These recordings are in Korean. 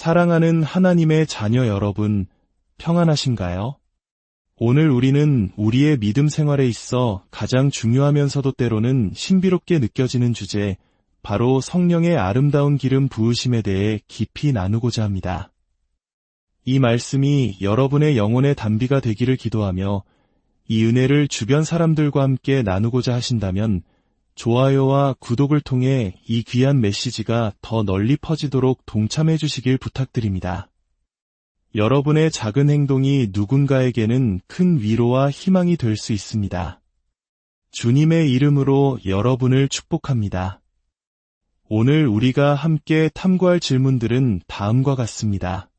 사랑하는 하나님의 자녀 여러분, 평안하신가요? 오늘 우리는 우리의 믿음 생활에 있어 가장 중요하면서도 때로는 신비롭게 느껴지는 주제, 바로 성령의 아름다운 기름 부으심에 대해 깊이 나누고자 합니다. 이 말씀이 여러분의 영혼의 단비가 되기를 기도하며 이 은혜를 주변 사람들과 함께 나누고자 하신다면 좋아요와 구독을 통해 이 귀한 메시지가 더 널리 퍼지도록 동참해 주시길 부탁드립니다. 여러분의 작은 행동이 누군가에게는 큰 위로와 희망이 될 수 있습니다. 주님의 이름으로 여러분을 축복합니다. 오늘 우리가 함께 탐구할 질문들은 다음과 같습니다.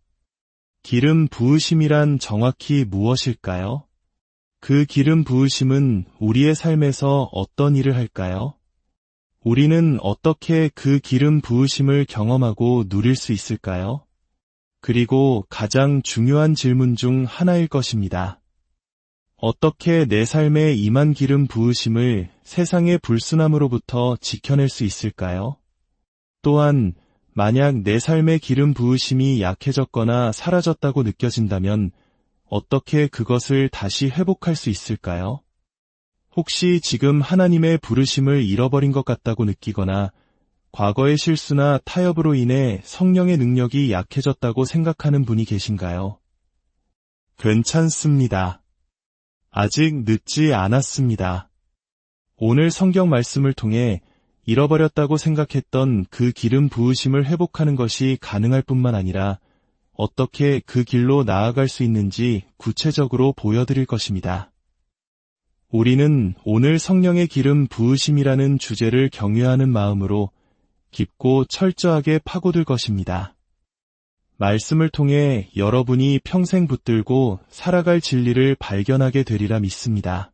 기름 부으심이란 정확히 무엇일까요? 그 기름 부으심은 우리의 삶에서 어떤 일을 할까요? 우리는 어떻게 그 기름 부으심을 경험하고 누릴 수 있을까요? 그리고 가장 중요한 질문 중 하나일 것입니다. 어떻게 내 삶에 임한 기름 부으심을 세상의 불순함으로부터 지켜낼 수 있을까요? 또한 만약 내 삶의 기름 부으심이 약해졌거나 사라졌다고 느껴진다면 어떻게 그것을 다시 회복할 수 있을까요? 혹시 지금 하나님의 부르심을 잃어버린 것 같다고 느끼거나 과거의 실수나 타협으로 인해 성령의 능력이 약해졌다고 생각하는 분이 계신가요? 괜찮습니다. 아직 늦지 않았습니다. 오늘 성경 말씀을 통해 잃어버렸다고 생각했던 그 기름 부으심을 회복하는 것이 가능할 뿐만 아니라 어떻게 그 길로 나아갈 수 있는지 구체적으로 보여드릴 것입니다. 우리는 오늘 성령의 기름 부으심이라는 주제를 경외하는 마음으로 깊고 철저하게 파고들 것입니다. 말씀을 통해 여러분이 평생 붙들고 살아갈 진리를 발견하게 되리라 믿습니다.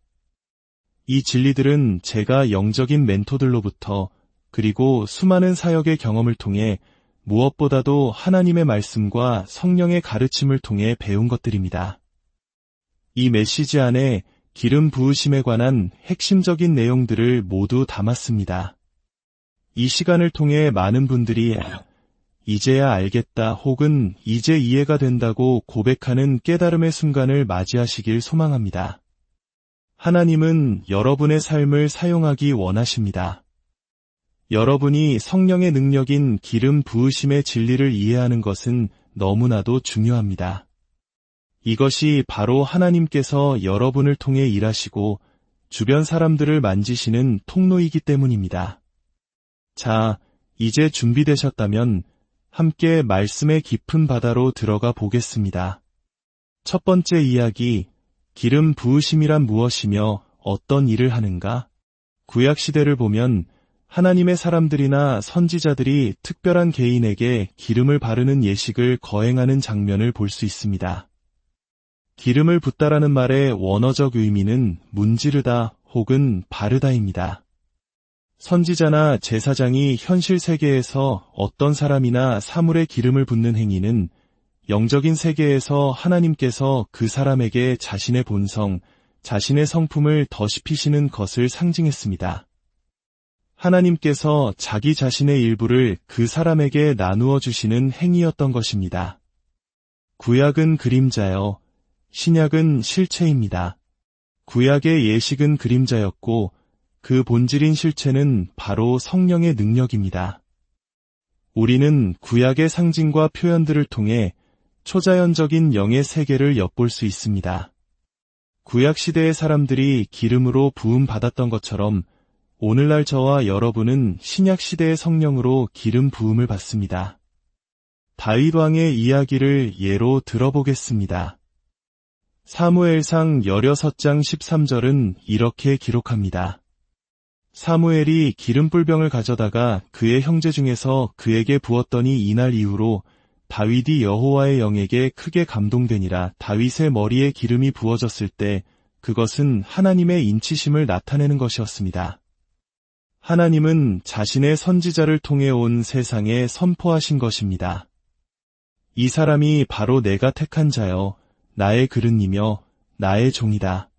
이 진리들은 제가 영적인 멘토들로부터 그리고 수많은 사역의 경험을 통해 무엇보다도 하나님의 말씀과 성령의 가르침을 통해 배운 것들입니다. 이 메시지 안에 기름 부으심에 관한 핵심적인 내용들을 모두 담았습니다. 이 시간을 통해 많은 분들이 이제야 알겠다 혹은 이제 이해가 된다고 고백하는 깨달음의 순간을 맞이하시길 소망합니다. 하나님은 여러분의 삶을 사용하기 원하십니다. 여러분이 성령의 능력인 기름 부으심의 진리를 이해하는 것은 너무나도 중요합니다. 이것이 바로 하나님께서 여러분을 통해 일하시고 주변 사람들을 만지시는 통로이기 때문입니다. 자, 이제 준비되셨다면 함께 말씀의 깊은 바다로 들어가 보겠습니다. 첫 번째 이야기, 기름 부으심이란 무엇이며 어떤 일을 하는가? 구약시대를 보면 하나님의 사람들이나 선지자들이 특별한 개인에게 기름을 바르는 예식을 거행하는 장면을 볼 수 있습니다. 기름을 붓다라는 말의 원어적 의미는 문지르다 혹은 바르다입니다. 선지자나 제사장이 현실 세계에서 어떤 사람이나 사물에 기름을 붓는 행위는 영적인 세계에서 하나님께서 그 사람에게 자신의 본성, 자신의 성품을 더시피시는 것을 상징했습니다. 하나님께서 자기 자신의 일부를 그 사람에게 나누어 주시는 행위였던 것입니다. 구약은 그림자여, 신약은 실체입니다. 구약의 예식은 그림자였고 그 본질인 실체는 바로 성령의 능력입니다. 우리는 구약의 상징과 표현들을 통해 초자연적인 영의 세계를 엿볼 수 있습니다. 구약 시대의 사람들이 기름으로 부음 받았던 것처럼 오늘날 저와 여러분은 신약 시대의 성령으로 기름 부음을 받습니다. 다윗 왕의 이야기를 예로 들어보겠습니다. 사무엘상 16장 13절은 이렇게 기록합니다. 사무엘이 기름불병을 가져다가 그의 형제 중에서 그에게 부었더니 이날 이후로 다윗이 여호와의 영에게 크게 감동되니라. 다윗의 머리에 기름이 부어졌을 때 그것은 하나님의 인치심을 나타내는 것이었습니다. 하나님은 자신의 선지자를 통해 온 세상에 선포하신 것입니다. 이 사람이 바로 내가 택한 자여, 나의 그릇이며 나의 종이다.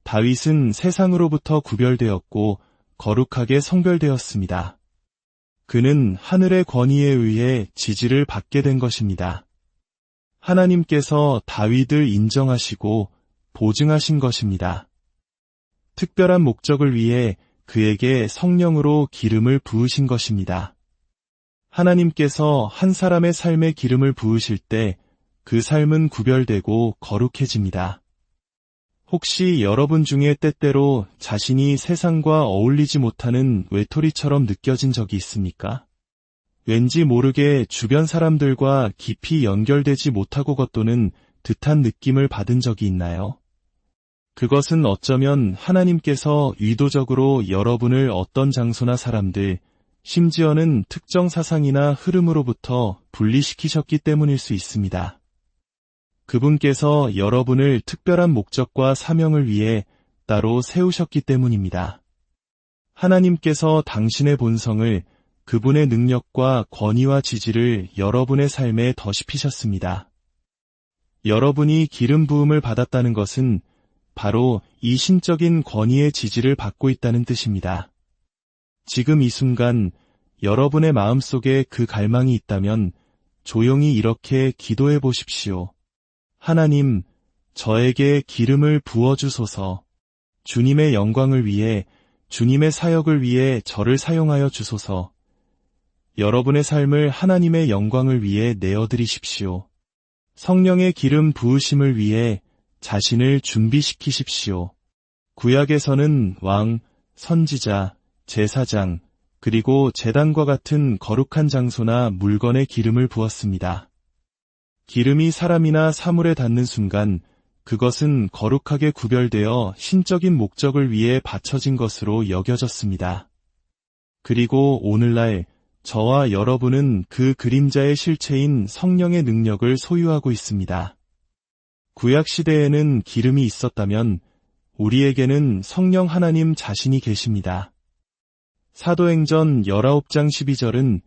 다윗은 세상으로부터 구별되었고 거룩하게 성별되었습니다. 그는 하늘의 권위에 의해 지지를 받게 된 것입니다. 하나님께서 다윗을 인정하시고 보증하신 것입니다. 특별한 목적을 위해 그에게 성령으로 기름을 부으신 것입니다. 하나님께서 한 사람의 삶에 기름을 부으실 때 그 삶은 구별되고 거룩해집니다. 혹시 여러분 중에 때때로 자신이 세상과 어울리지 못하는 외톨이처럼 느껴진 적이 있습니까? 왠지 모르게 주변 사람들과 깊이 연결되지 못하고 겉도는 듯한 느낌을 받은 적이 있나요? 그것은 어쩌면 하나님께서 의도적으로 여러분을 어떤 장소나 사람들, 심지어는 특정 사상이나 흐름으로부터 분리시키셨기 때문일 수 있습니다. 그분께서 여러분을 특별한 목적과 사명을 위해 따로 세우셨기 때문입니다. 하나님께서 당신의 본성을, 그분의 능력과 권위와 지지를 여러분의 삶에 더시피셨습니다. 여러분이 기름 부음을 받았다는 것은 바로 이 신적인 권위의 지지를 받고 있다는 뜻입니다. 지금 이 순간 여러분의 마음속에 그 갈망이 있다면 조용히 이렇게 기도해 보십시오. 하나님, 저에게 기름을 부어주소서. 주님의 영광을 위해, 주님의 사역을 위해 저를 사용하여 주소서. 여러분의 삶을 하나님의 영광을 위해 내어드리십시오. 성령의 기름 부으심을 위해 자신을 준비시키십시오. 구약에서는 왕, 선지자, 제사장, 그리고 제단과 같은 거룩한 장소나 물건에 기름을 부었습니다. 기름이 사람이나 사물에 닿는 순간 그것은 거룩하게 구별되어 신적인 목적을 위해 바쳐진 것으로 여겨졌습니다. 그리고 오늘날 저와 여러분은 그 그림자의 실체인 성령의 능력을 소유하고 있습니다. 구약시대에는 기름이 있었다면 우리에게는 성령 하나님 자신이 계십니다. 사도행전 19장 12절은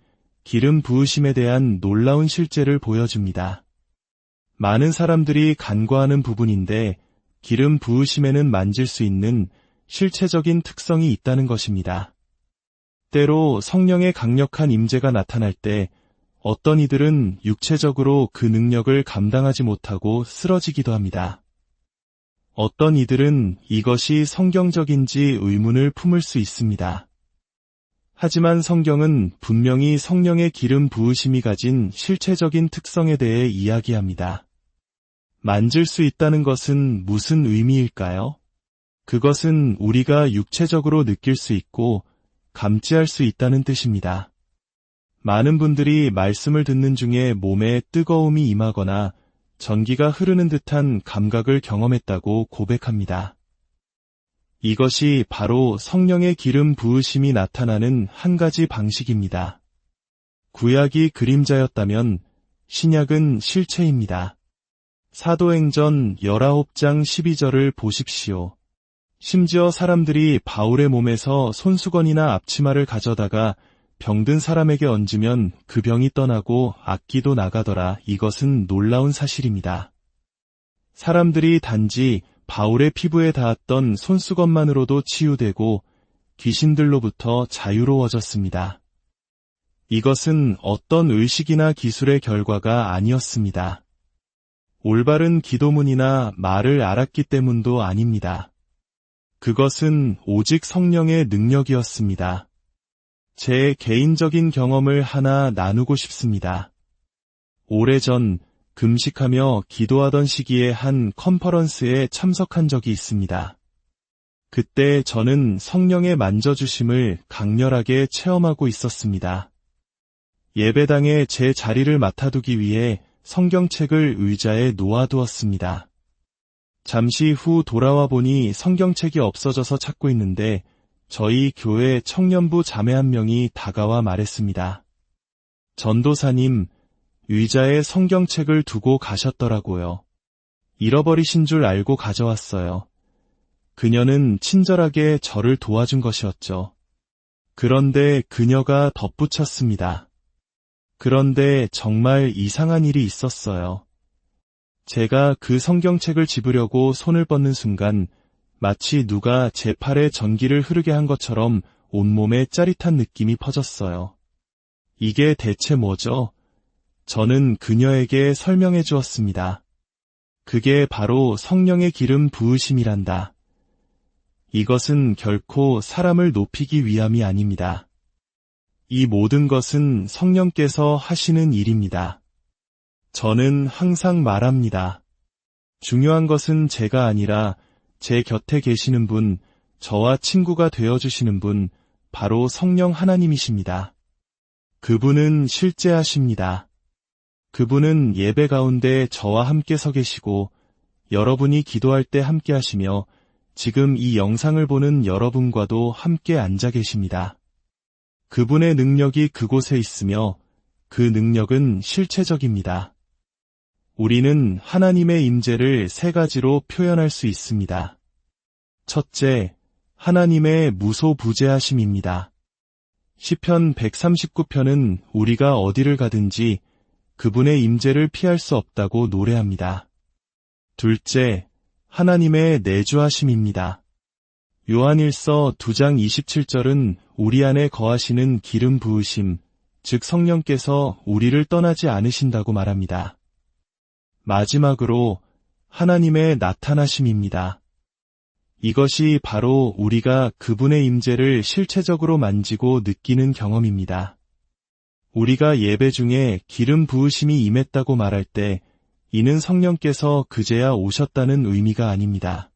기름 부으심에 대한 놀라운 실제를 보여줍니다. 많은 사람들이 간과하는 부분인데 기름 부으심에는 만질 수 있는 실체적인 특성이 있다는 것입니다. 때로 성령의 강력한 임재가 나타날 때 어떤 이들은 육체적으로 그 능력을 감당하지 못하고 쓰러지기도 합니다. 어떤 이들은 이것이 성경적인지 의문을 품을 수 있습니다. 하지만 성경은 분명히 성령의 기름 부으심이 가진 실체적인 특성에 대해 이야기합니다. 만질 수 있다는 것은 무슨 의미일까요? 그것은 우리가 육체적으로 느낄 수 있고 감지할 수 있다는 뜻입니다. 많은 분들이 말씀을 듣는 중에 몸에 뜨거움이 임하거나 전기가 흐르는 듯한 감각을 경험했다고 고백합니다. 이것이 바로 성령의 기름 부으심이 나타나는 한 가지 방식입니다. 구약이 그림자였다면 신약은 실체입니다. 사도행전 19장 12절을 보십시오. 심지어 사람들이 바울의 몸에서 손수건이나 앞치마를 가져다가 병든 사람에게 얹으면 그 병이 떠나고 악기도 나가더라. 이것은 놀라운 사실입니다. 사람들이 단지 바울의 피부에 닿았던 손수건만으로도 치유되고 귀신들로부터 자유로워졌습니다. 이것은 어떤 의식이나 기술의 결과가 아니었습니다. 올바른 기도문이나 말을 알았기 때문도 아닙니다. 그것은 오직 성령의 능력이었습니다. 제 개인적인 경험을 하나 나누고 싶습니다. 오래전 금식하며 기도하던 시기에 한 컨퍼런스에 참석한 적이 있습니다. 그때 저는 성령의 만져주심을 강렬하게 체험하고 있었습니다. 예배당에 제 자리를 맡아두기 위해 성경책을 의자에 놓아두었습니다. 잠시 후 돌아와 보니 성경책이 없어져서 찾고 있는데 저희 교회 청년부 자매 한 명이 다가와 말했습니다. 전도사님, 의자에 성경책을 두고 가셨더라고요. 잃어버리신 줄 알고 가져왔어요. 그녀는 친절하게 저를 도와준 것이었죠. 그런데 그녀가 덧붙였습니다. 그런데 정말 이상한 일이 있었어요. 제가 그 성경책을 집으려고 손을 뻗는 순간 마치 누가 제 팔에 전기를 흐르게 한 것처럼 온몸에 짜릿한 느낌이 퍼졌어요. 이게 대체 뭐죠? 저는 그녀에게 설명해 주었습니다. 그게 바로 성령의 기름 부으심이란다. 이것은 결코 사람을 높이기 위함이 아닙니다. 이 모든 것은 성령께서 하시는 일입니다. 저는 항상 말합니다. 중요한 것은 제가 아니라 제 곁에 계시는 분, 저와 친구가 되어주시는 분, 바로 성령 하나님이십니다. 그분은 실제하십니다. 그분은 예배 가운데 저와 함께 서 계시고 여러분이 기도할 때 함께 하시며 지금 이 영상을 보는 여러분과도 함께 앉아 계십니다. 그분의 능력이 그곳에 있으며 그 능력은 실체적입니다. 우리는 하나님의 임재를 세 가지로 표현할 수 있습니다. 첫째, 하나님의 무소부재하심입니다. 시편 139편은 우리가 어디를 가든지 그분의 임재를 피할 수 없다고 노래합니다. 둘째, 하나님의 내주하심입니다. 요한일서 2장 27절은 우리 안에 거하시는 기름 부으심, 즉 성령께서 우리를 떠나지 않으신다고 말합니다. 마지막으로 하나님의 나타나심입니다. 이것이 바로 우리가 그분의 임재를 실체적으로 만지고 느끼는 경험입니다. 우리가 예배 중에 기름 부으심이 임했다고 말할 때 이는 성령께서 그제야 오셨다는 의미가 아닙니다.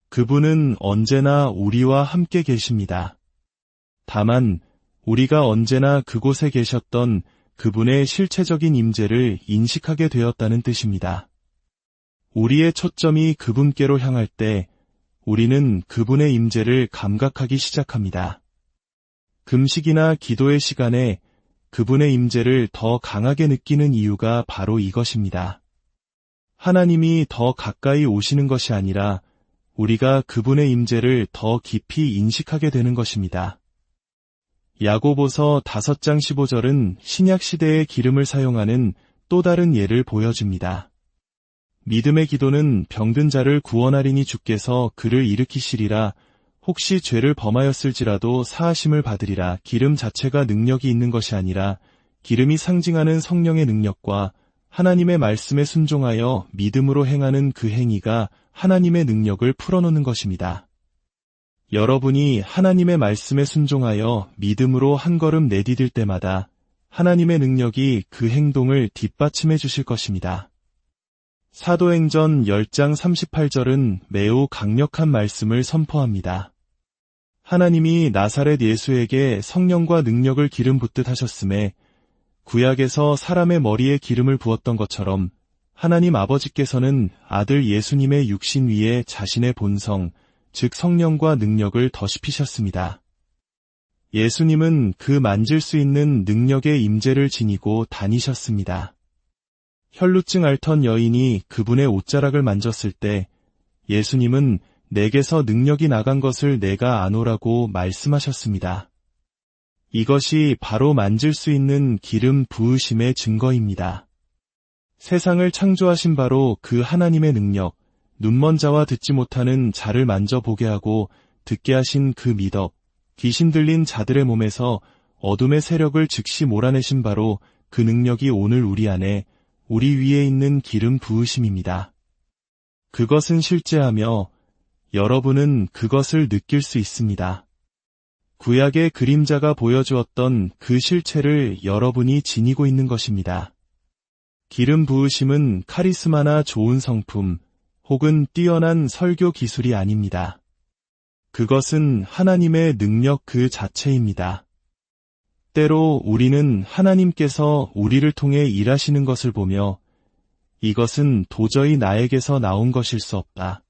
그분은 언제나 우리와 함께 계십니다. 다만 우리가 언제나 그곳에 계셨던 그분의 실체적인 임재를 인식하게 되었다는 뜻입니다. 우리의 초점이 그분께로 향할 때 우리는 그분의 임재를 감각하기 시작합니다. 금식이나 기도의 시간에 그분의 임재를 더 강하게 느끼는 이유가 바로 이것입니다. 하나님이 더 가까이 오시는 것이 아니라 우리가 그분의 임재를 더 깊이 인식하게 되는 것입니다. 야고보서 5장 15절은 신약시대의 기름을 사용하는 또 다른 예를 보여줍니다. 믿음의 기도는 병든 자를 구원하리니 주께서 그를 일으키시리라. 혹시 죄를 범하였을지라도 사하심을 받으리라. 기름 자체가 능력이 있는 것이 아니라 기름이 상징하는 성령의 능력과 하나님의 말씀에 순종하여 믿음으로 행하는 그 행위가 하나님의 능력을 풀어놓는 것입니다. 여러분이 하나님의 말씀에 순종하여 믿음으로 한 걸음 내디딜 때마다 하나님의 능력이 그 행동을 뒷받침해 주실 것입니다. 사도행전 10장 38절은 매우 강력한 말씀을 선포합니다. 하나님이 나사렛 예수에게 성령과 능력을 기름 붓듯 하셨음에 구약에서 사람의 머리에 기름을 부었던 것처럼 하나님 아버지께서는 아들 예수님의 육신 위에 자신의 본성, 즉 성령과 능력을 덧입히셨습니다. 예수님은 그 만질 수 있는 능력의 임재를 지니고 다니셨습니다. 혈루증 앓던 여인이 그분의 옷자락을 만졌을 때 예수님은 내게서 능력이 나간 것을 내가 아노라고 말씀하셨습니다. 이것이 바로 만질 수 있는 기름 부으심의 증거입니다. 세상을 창조하신 바로 그 하나님의 능력, 눈먼 자와 듣지 못하는 자를 만져보게 하고 듣게 하신 그 미덕, 귀신 들린 자들의 몸에서 어둠의 세력을 즉시 몰아내신 바로 그 능력이 오늘 우리 안에, 우리 위에 있는 기름 부으심입니다. 그것은 실제하며 여러분은 그것을 느낄 수 있습니다. 구약의 그림자가 보여주었던 그 실체를 여러분이 지니고 있는 것입니다. 기름 부으심은 카리스마나 좋은 성품 혹은 뛰어난 설교 기술이 아닙니다. 그것은 하나님의 능력 그 자체입니다. 때로 우리는 하나님께서 우리를 통해 일하시는 것을 보며 이것은 도저히 나에게서 나온 것일 수 없다.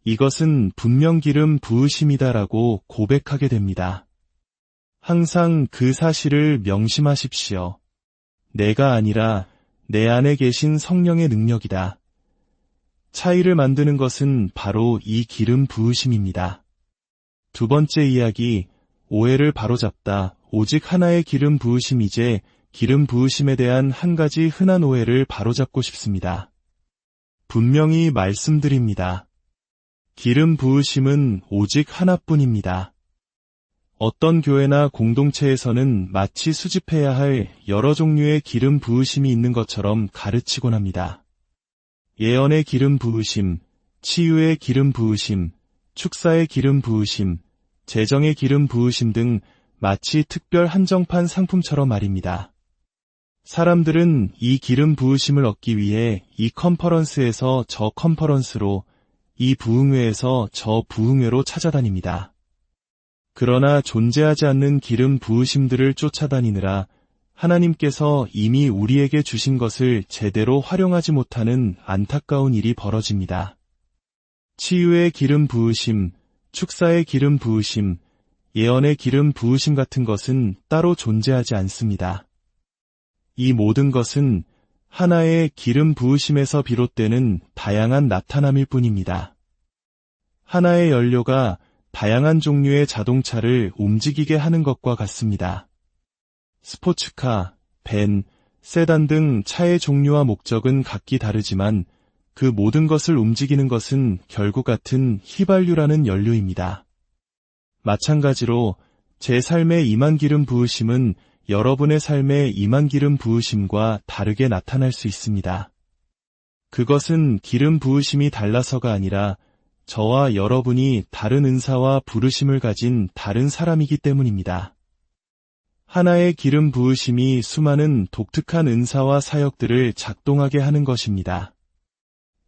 이것은 분명 기름 부으심이다라고 고백하게 됩니다. 항상 그 사실을 명심하십시오. 내가 아니라 내 안에 계신 성령의 능력이다. 차이를 만드는 것은 바로 이 기름 부으심입니다. 두 번째 이야기, 오해를 바로잡다. 오직 하나의 기름 부으심. 이제 기름 부으심에 대한 한 가지 흔한 오해를 바로잡고 싶습니다. 분명히 말씀드립니다. 기름 부으심은 오직 하나뿐입니다. 어떤 교회나 공동체에서는 마치 수집해야 할 여러 종류의 기름 부으심이 있는 것처럼 가르치곤 합니다. 예언의 기름 부으심, 치유의 기름 부으심, 축사의 기름 부으심, 재정의 기름 부으심 등 마치 특별 한정판 상품처럼 말입니다. 사람들은 이 기름 부으심을 얻기 위해 이 컨퍼런스에서 저 컨퍼런스로, 이 부흥회에서 저 부흥회로 찾아다닙니다. 그러나 존재하지 않는 기름 부으심들을 쫓아다니느라 하나님께서 이미 우리에게 주신 것을 제대로 활용하지 못하는 안타까운 일이 벌어집니다. 치유의 기름 부으심, 축사의 기름 부으심, 예언의 기름 부으심 같은 것은 따로 존재하지 않습니다. 이 모든 것은 하나의 기름 부으심에서 비롯되는 다양한 나타남일 뿐입니다. 하나의 연료가 다양한 종류의 자동차를 움직이게 하는 것과 같습니다. 스포츠카, 밴, 세단 등 차의 종류와 목적은 각기 다르지만 그 모든 것을 움직이는 것은 결국 같은 휘발유라는 연료입니다. 마찬가지로 제 삶의 임한 기름 부으심은 여러분의 삶의 임한 기름 부으심과 다르게 나타날 수 있습니다. 그것은 기름 부으심이 달라서가 아니라 저와 여러분이 다른 은사와 부르심을 가진 다른 사람이기 때문입니다. 하나의 기름 부으심이 수많은 독특한 은사와 사역들을 작동하게 하는 것입니다.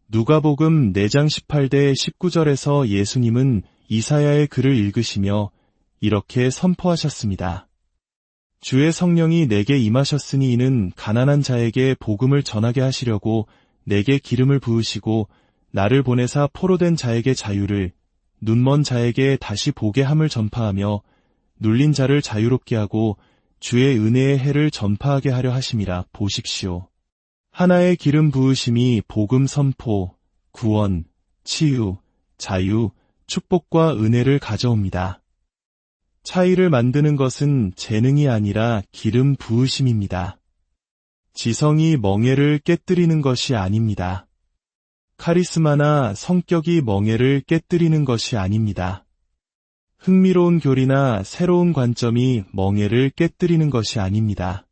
누가복음 4장 18대 19절에서 예수님은 이사야의 글을 읽으시며 이렇게 선포하셨습니다. 주의 성령이 내게 임하셨으니 이는 가난한 자에게 복음을 전하게 하시려고 내게 기름을 부으시고 나를 보내사 포로된 자에게 자유를, 눈먼 자에게 다시 보게 함을 전파하며 눌린 자를 자유롭게 하고 주의 은혜의 해를 전파하게 하려 하심이라. 보십시오. 하나의 기름 부으심이 복음 선포, 구원, 치유, 자유, 축복과 은혜를 가져옵니다. 차이를 만드는 것은 재능이 아니라 기름 부으심입니다. 지성이 멍에를 깨뜨리는 것이 아닙니다. 카리스마나 성격이 멍에를 깨뜨리는 것이 아닙니다. 흥미로운 교리나 새로운 관점이 멍에를 깨뜨리는 것이 아닙니다.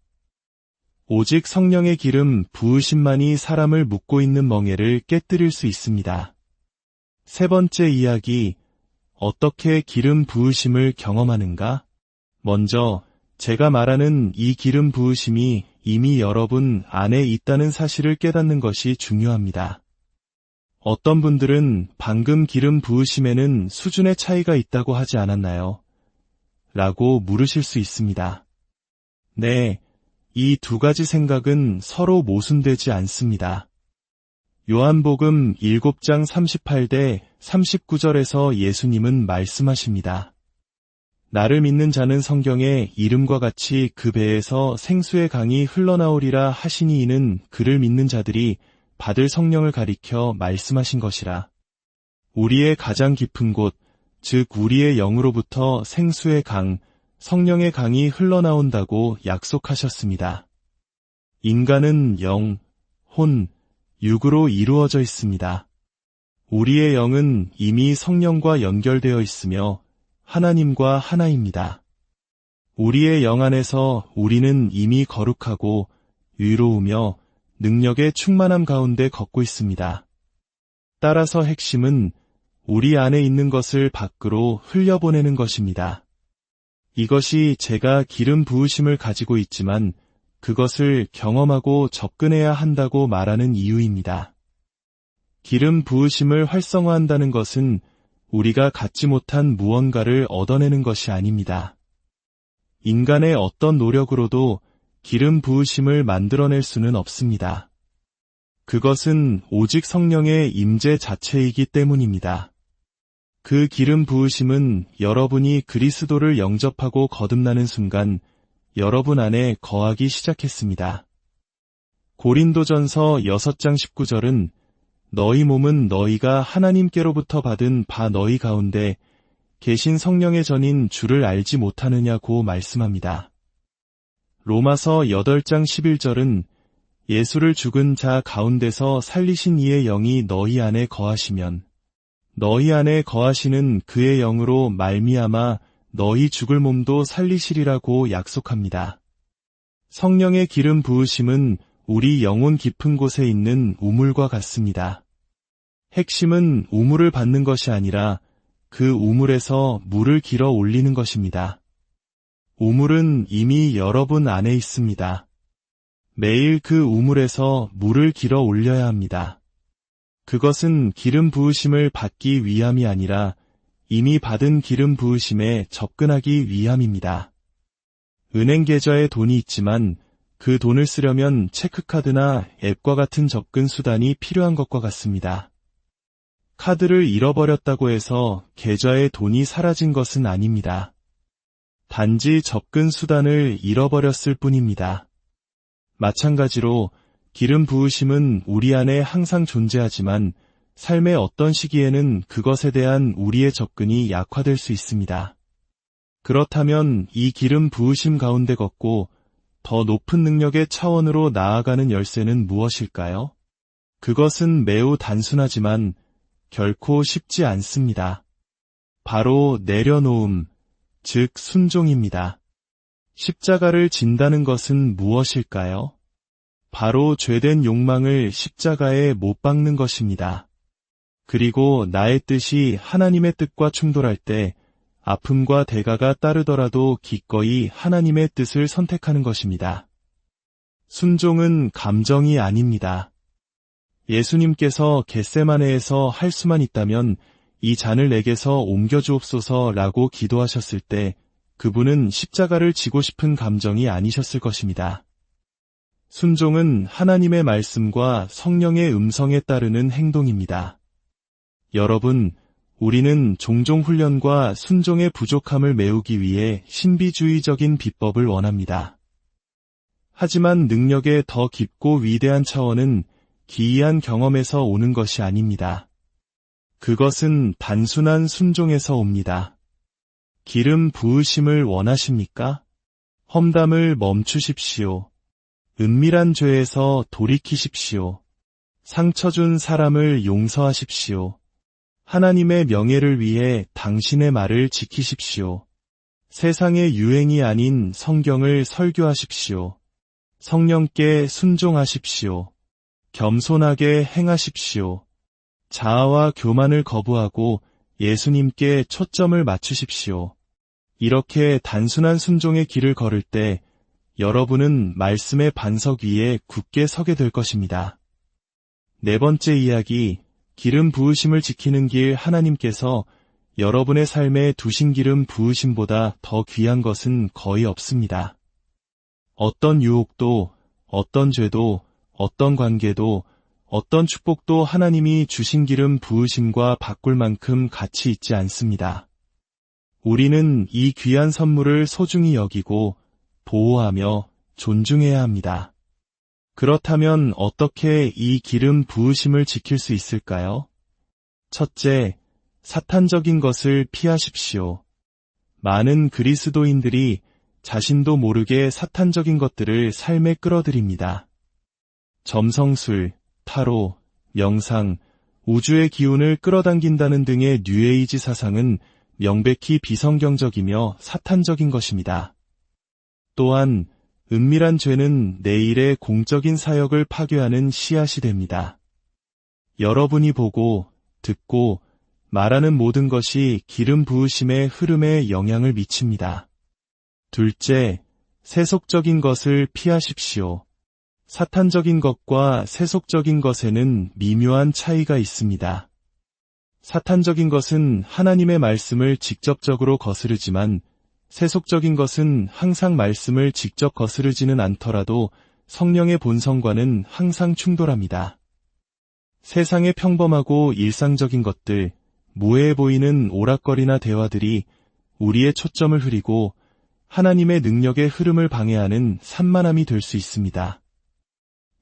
오직 성령의 기름 부으심만이 사람을 묶고 있는 멍에를 깨뜨릴 수 있습니다. 세 번째 이야기, 어떻게 기름 부으심을 경험하는가? 먼저 제가 말하는 이 기름 부으심이 이미 여러분 안에 있다는 사실을 깨닫는 것이 중요합니다. 어떤 분들은 방금 기름 부으심에는 수준의 차이가 있다고 하지 않았나요? 라고 물으실 수 있습니다. 네, 이 두 가지 생각은 서로 모순되지 않습니다. 요한복음 7장 38대 39절에서 예수님은 말씀하십니다. 나를 믿는 자는 성경에 이름과 같이 그 배에서 생수의 강이 흘러나오리라 하시니 이는 그를 믿는 자들이 받을 성령을 가리켜 말씀하신 것이라. 우리의 가장 깊은 곳, 즉 우리의 영으로부터 생수의 강, 성령의 강이 흘러나온다고 약속하셨습니다. 인간은 영, 혼, 육으로 이루어져 있습니다. 우리의 영은 이미 성령과 연결되어 있으며 하나님과 하나입니다. 우리의 영 안에서 우리는 이미 거룩하고 의로우며 능력의 충만함 가운데 걷고 있습니다. 따라서 핵심은 우리 안에 있는 것을 밖으로 흘려보내는 것입니다. 이것이 제가 기름 부으심을 가지고 있지만 그것을 경험하고 접근해야 한다고 말하는 이유입니다. 기름 부으심을 활성화한다는 것은 우리가 갖지 못한 무언가를 얻어내는 것이 아닙니다. 인간의 어떤 노력으로도 기름 부으심을 만들어낼 수는 없습니다. 그것은 오직 성령의 임재 자체이기 때문입니다. 그 기름 부으심은 여러분이 그리스도를 영접하고 거듭나는 순간 여러분 안에 거하기 시작했습니다. 고린도전서 6장 19절은 너희 몸은 너희가 하나님께로부터 받은 바 너희 가운데 계신 성령의 전인 주를 알지 못하느냐고 말씀합니다. 로마서 8장 11절은 예수를 죽은 자 가운데서 살리신 이의 영이 너희 안에 거하시면 너희 안에 거하시는 그의 영으로 말미암아 너희 죽을 몸도 살리시리라고 약속합니다. 성령의 기름 부으심은 우리 영혼 깊은 곳에 있는 우물과 같습니다. 핵심은 우물을 받는 것이 아니라 그 우물에서 물을 길어 올리는 것입니다. 우물은 이미 여러분 안에 있습니다. 매일 그 우물에서 물을 길어 올려야 합니다. 그것은 기름 부으심을 받기 위함이 아니라 이미 받은 기름 부으심에 접근하기 위함입니다. 은행 계좌에 돈이 있지만 그 돈을 쓰려면 체크카드나 앱과 같은 접근 수단이 필요한 것과 같습니다. 카드를 잃어버렸다고 해서 계좌에 돈이 사라진 것은 아닙니다. 단지 접근 수단을 잃어버렸을 뿐입니다. 마찬가지로 기름 부으심은 우리 안에 항상 존재하지만 삶의 어떤 시기에는 그것에 대한 우리의 접근이 약화될 수 있습니다. 그렇다면 이 기름 부으심 가운데 걷고 더 높은 능력의 차원으로 나아가는 열쇠는 무엇일까요? 그것은 매우 단순하지만 결코 쉽지 않습니다. 바로 내려놓음, 즉 순종입니다. 십자가를 진다는 것은 무엇일까요? 바로 죄된 욕망을 십자가에 못 박는 것입니다. 그리고 나의 뜻이 하나님의 뜻과 충돌할 때 아픔과 대가가 따르더라도 기꺼이 하나님의 뜻을 선택하는 것입니다. 순종은 감정이 아닙니다. 예수님께서 겟세마네에서 할 수만 있다면 이 잔을 내게서 옮겨주옵소서라고 기도하셨을 때 그분은 십자가를 지고 싶은 감정이 아니셨을 것입니다. 순종은 하나님의 말씀과 성령의 음성에 따르는 행동입니다. 여러분, 우리는 종종 훈련과 순종의 부족함을 메우기 위해 신비주의적인 비법을 원합니다. 하지만 능력의 더 깊고 위대한 차원은 기이한 경험에서 오는 것이 아닙니다. 그것은 단순한 순종에서 옵니다. 기름 부으심을 원하십니까? 험담을 멈추십시오. 은밀한 죄에서 돌이키십시오. 상처 준 사람을 용서하십시오. 하나님의 명예를 위해 당신의 말을 지키십시오. 세상의 유행이 아닌 성경을 설교하십시오. 성령께 순종하십시오. 겸손하게 행하십시오. 자아와 교만을 거부하고 예수님께 초점을 맞추십시오. 이렇게 단순한 순종의 길을 걸을 때 여러분은 말씀의 반석 위에 굳게 서게 될 것입니다. 네 번째 이야기, 기름 부으심을 지키는 길. 하나님께서 여러분의 삶에 두신 기름 부으심보다 더 귀한 것은 거의 없습니다. 어떤 유혹도, 어떤 죄도, 어떤 관계도, 어떤 축복도 하나님이 주신 기름 부으심과 바꿀 만큼 가치 있지 않습니다. 우리는 이 귀한 선물을 소중히 여기고 보호하며 존중해야 합니다. 그렇다면 어떻게 이 기름 부으심을 지킬 수 있을까요? 첫째, 사탄적인 것을 피하십시오. 많은 그리스도인들이 자신도 모르게 사탄적인 것들을 삶에 끌어들입니다. 점성술, 타로, 명상, 우주의 기운을 끌어당긴다는 등의 뉴에이지 사상은 명백히 비성경적이며 사탄적인 것입니다. 또한 은밀한 죄는 내일의 공적인 사역을 파괴하는 씨앗이 됩니다. 여러분이 보고, 듣고, 말하는 모든 것이 기름 부으심의 흐름에 영향을 미칩니다. 둘째, 세속적인 것을 피하십시오. 사탄적인 것과 세속적인 것에는 미묘한 차이가 있습니다. 사탄적인 것은 하나님의 말씀을 직접적으로 거스르지만 세속적인 것은 항상 말씀을 직접 거스르지는 않더라도 성령의 본성과는 항상 충돌합니다. 세상의 평범하고 일상적인 것들, 무해해 보이는 오락거리나 대화들이 우리의 초점을 흐리고 하나님의 능력의 흐름을 방해하는 산만함이 될 수 있습니다.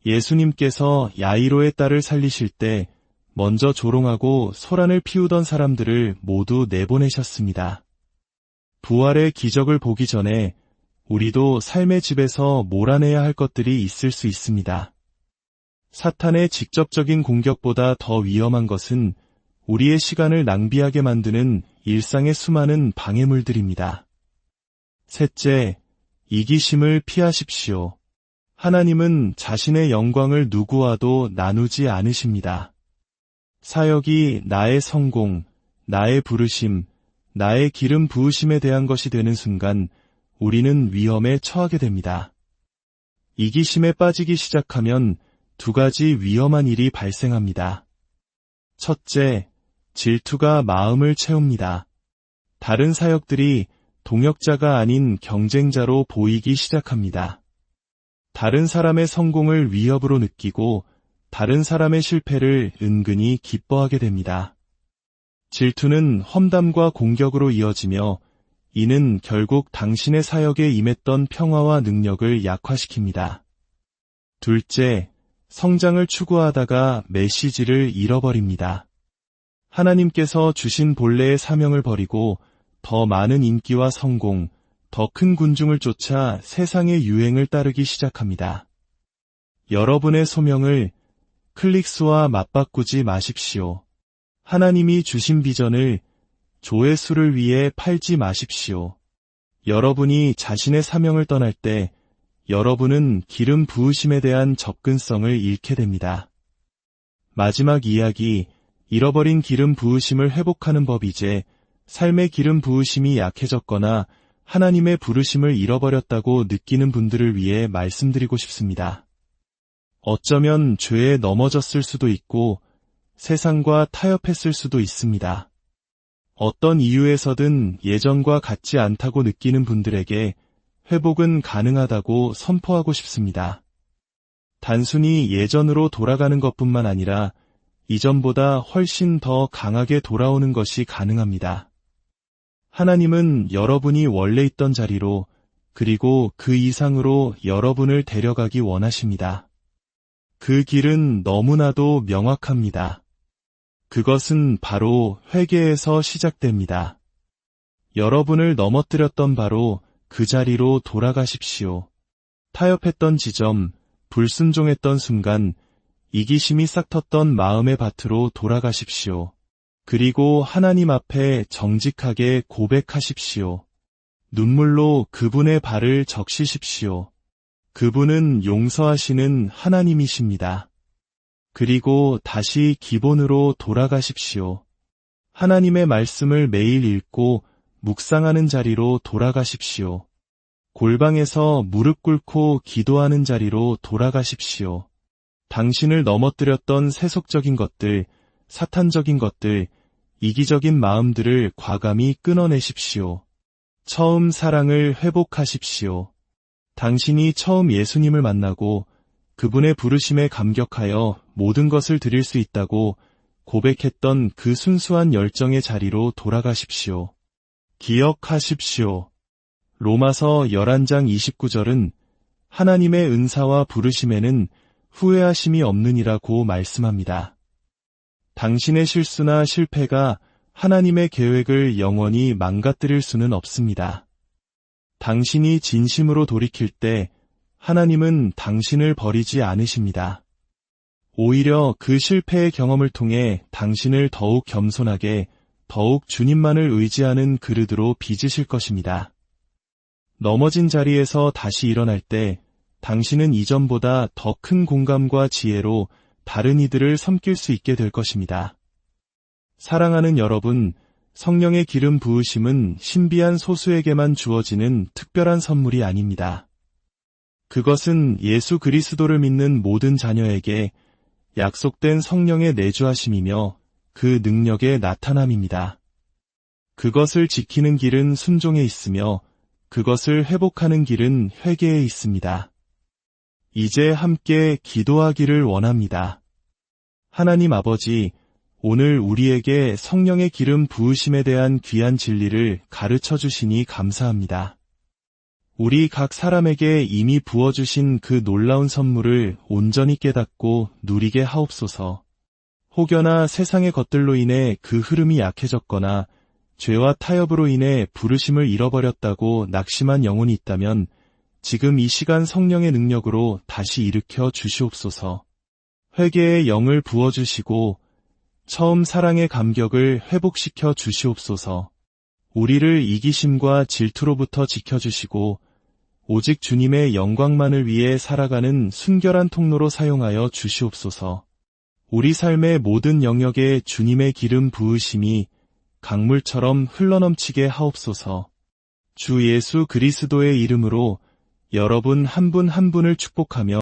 예수님께서 야이로의 딸을 살리실 때 먼저 조롱하고 소란을 피우던 사람들을 모두 내보내셨습니다. 부활의 기적을 보기 전에 우리도 삶의 집에서 몰아내야 할 것들이 있을 수 있습니다. 사탄의 직접적인 공격보다 더 위험한 것은 우리의 시간을 낭비하게 만드는 일상의 수많은 방해물들입니다. 셋째, 이기심을 피하십시오. 하나님은 자신의 영광을 누구와도 나누지 않으십니다. 사역이 나의 성공, 나의 부르심, 나의 기름 부으심에 대한 것이 되는 순간 우리는 위험에 처하게 됩니다. 이기심에 빠지기 시작하면 두 가지 위험한 일이 발생합니다. 첫째, 질투가 마음을 채웁니다. 다른 사역들이 동역자가 아닌 경쟁자로 보이기 시작합니다. 다른 사람의 성공을 위협으로 느끼고 다른 사람의 실패를 은근히 기뻐하게 됩니다. 질투는 험담과 공격으로 이어지며 이는 결국 당신의 사역에 임했던 평화와 능력을 약화시킵니다. 둘째, 성장을 추구하다가 메시지를 잃어버립니다. 하나님께서 주신 본래의 사명을 버리고 더 많은 인기와 성공, 더 큰 군중을 쫓아 세상의 유행을 따르기 시작합니다. 여러분의 소명을 클릭수와 맞바꾸지 마십시오. 하나님이 주신 비전을 조회수를 위해 팔지 마십시오. 여러분이 자신의 사명을 떠날 때 여러분은 기름 부으심에 대한 접근성을 잃게 됩니다. 마지막 이야기, 잃어버린 기름 부으심을 회복하는 법이제 삶의 기름 부으심이 약해졌거나 하나님의 부르심을 잃어버렸다고 느끼는 분들을 위해 말씀드리고 싶습니다. 어쩌면 죄에 넘어졌을 수도 있고 세상과 타협했을 수도 있습니다. 어떤 이유에서든 예전과 같지 않다고 느끼는 분들에게 회복은 가능하다고 선포하고 싶습니다. 단순히 예전으로 돌아가는 것뿐만 아니라 이전보다 훨씬 더 강하게 돌아오는 것이 가능합니다. 하나님은 여러분이 원래 있던 자리로 그리고 그 이상으로 여러분을 데려가기 원하십니다. 그 길은 너무나도 명확합니다. 그것은 바로 회개에서 시작됩니다. 여러분을 넘어뜨렸던 바로 그 자리로 돌아가십시오. 타협했던 지점, 불순종했던 순간, 이기심이 싹텄던 마음의 밭으로 돌아가십시오. 그리고 하나님 앞에 정직하게 고백하십시오. 눈물로 그분의 발을 적시십시오. 그분은 용서하시는 하나님이십니다. 그리고 다시 기본으로 돌아가십시오. 하나님의 말씀을 매일 읽고 묵상하는 자리로 돌아가십시오. 골방에서 무릎 꿇고 기도하는 자리로 돌아가십시오. 당신을 넘어뜨렸던 세속적인 것들, 사탄적인 것들, 이기적인 마음들을 과감히 끊어내십시오. 처음 사랑을 회복하십시오. 당신이 처음 예수님을 만나고 그분의 부르심에 감격하여 모든 것을 드릴 수 있다고 고백했던 그 순수한 열정의 자리로 돌아가십시오. 기억하십시오. 로마서 11장 29절은 하나님의 은사와 부르심에는 후회하심이 없느니라고 말씀합니다. 당신의 실수나 실패가 하나님의 계획을 영원히 망가뜨릴 수는 없습니다. 당신이 진심으로 돌이킬 때 하나님은 당신을 버리지 않으십니다. 오히려 그 실패의 경험을 통해 당신을 더욱 겸손하게, 더욱 주님만을 의지하는 그릇으로 빚으실 것입니다. 넘어진 자리에서 다시 일어날 때 당신은 이전보다 더 큰 공감과 지혜로 다른 이들을 섬길 수 있게 될 것입니다. 사랑하는 여러분, 성령의 기름 부으심은 신비한 소수에게만 주어지는 특별한 선물이 아닙니다. 그것은 예수 그리스도를 믿는 모든 자녀에게 약속된 성령의 내주하심이며 그 능력의 나타남입니다. 그것을 지키는 길은 순종에 있으며 그것을 회복하는 길은 회개에 있습니다. 이제 함께 기도하기를 원합니다. 하나님 아버지, 오늘 우리에게 성령의 기름 부으심에 대한 귀한 진리를 가르쳐 주시니 감사합니다. 우리 각 사람에게 이미 부어주신 그 놀라운 선물을 온전히 깨닫고 누리게 하옵소서. 혹여나 세상의 것들로 인해 그 흐름이 약해졌거나 죄와 타협으로 인해 부르심을 잃어버렸다고 낙심한 영혼이 있다면 지금 이 시간 성령의 능력으로 다시 일으켜 주시옵소서. 회개의 영을 부어주시고 처음 사랑의 감격을 회복시켜 주시옵소서. 우리를 이기심과 질투로부터 지켜주시고 오직 주님의 영광만을 위해 살아가는 순결한 통로로 사용하여 주시옵소서. 우리 삶의 모든 영역에 주님의 기름 부으심이 강물처럼 흘러넘치게 하옵소서. 주 예수 그리스도의 이름으로 여러분 한 분 한 분을 축복하며